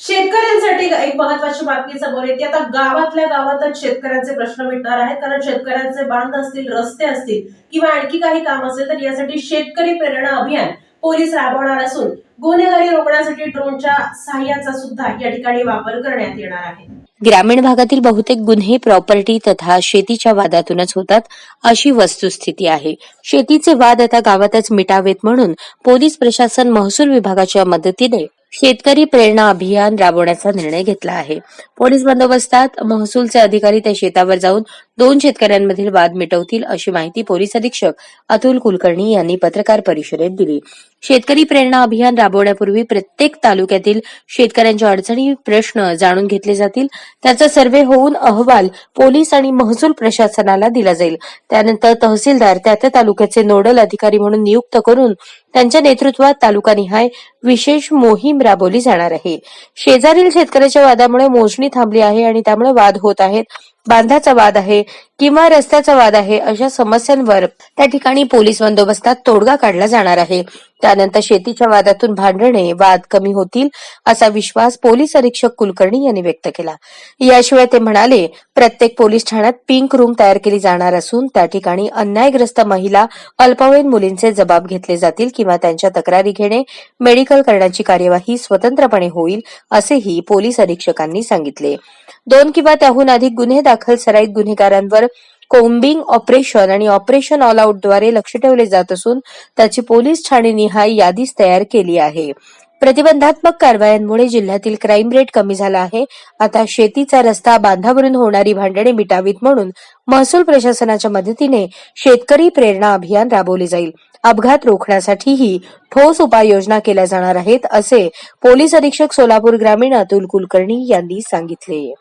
शेतकऱ्यांसाठी एक महत्वाची बातमी समोर येते. आता गावातल्या गावातच शेतकऱ्यांचे प्रश्न मिटणार आहेत, कारण शेतकऱ्यांचे बांध असतील, रस्ते असतील किंवा आणखी काही काम असेल तर यासाठी शेतकरी प्रेरणा अभियान पोलीस राबवणार असून गुन्हेगारी रोखण्यासाठी ड्रोनच्या सहाय्याचा सुद्धा या ठिकाणी वापर करण्यात येणार आहे. ग्रामीण भागातील बहुतेक गुन्हे प्रॉपर्टी तथा शेतीच्या वादातूनच होतात अशी वस्तुस्थिती आहे. शेतीचे वाद आता गावातच मिटावेत म्हणून पोलीस प्रशासन महसूल विभागाच्या मदतीने शेतकरी प्रेरणा अभियान राबवण्याचा निर्णय घेतला आहे. पोलीस बंदोबस्तात महसूलचे अधिकारी त्या शेतावर जाऊन 2 शेतकऱ्यांमधील वाद मिटवतील अशी माहिती पोलीस अधीक्षक अतुल कुलकर्णी यांनी पत्रकार परिषदेत दिली. शेतकरी प्रेरणा अभियान राबवण्यापूर्वी प्रत्येक तालुक्यातील शेतकऱ्यांच्या अडचणी प्रश्न जाणून घेतले जातील. त्याचा सर्व्हे होऊन अहवाल पोलीस आणि महसूल प्रशासनाला दिला जाईल. त्यानंतर तहसीलदार त्या तालुक्याचे नोडल अधिकारी म्हणून नियुक्त करून त्यांच्या नेतृत्वात तालुकानिहाय विशेष मोहीम राबवली जाणार आहे. शेजारील शेतकऱ्याच्या वादामुळे मोजणी थांबली आहे आणि त्यामुळे वाद होत आहेत, बांधाचा वाद आहे किंवा रस्त्याचा वाद आहे, अशा समस्यांवर त्या ठिकाणी पोलीस बंदोबस्तात तोडगा काढला जाणार आहे. त्यानंतर शेतीच्या वादातून भांडणे वाद कमी होतील असा विश्वास पोलीस अधीक्षक कुलकर्णी यांनी व्यक्त केला. याशिवाय ते म्हणाले, प्रत्येक पोलीस ठाण्यात पिंक रूम तयार केली जाणार असून त्या ठिकाणी अन्यायग्रस्त महिला, अल्पवयीन मुलींचे जबाब घेतले जातील किंवा त्यांच्या तक्रारी घेणे, मेडिकल करण्याची कार्यवाही स्वतंत्रपणे होईल असेही पोलीस अधीक्षकांनी सांगितले. 2 किंवा त्याहून अधिक गुन्हे दाखल सराईत गुन्हेगारांवर कोम्बिंग ऑपरेशन आणि ऑपरेशन ऑल आउटद्वारे लक्ष ठेवले जात असून त्याची पोलीस ठाणेनिहाय यादीच तयार केली आहे. प्रतिबंधात्मक कारवायांमुळे जिल्ह्यातील क्राईम रेट कमी झाला आहे. आता शेतीचा रस्ता, बांधावरून होणारी भांडणे मिटावीत म्हणून महसूल प्रशासनाच्या मदतीने शेतकरी प्रेरणा अभियान राबवले जाईल. अपघात रोखण्यासाठीही ठोस उपाययोजना केल्या जाणार आहेत असे पोलीस अधीक्षक सोलापूर ग्रामीण अतुल कुलकर्णी यांनी सांगितले.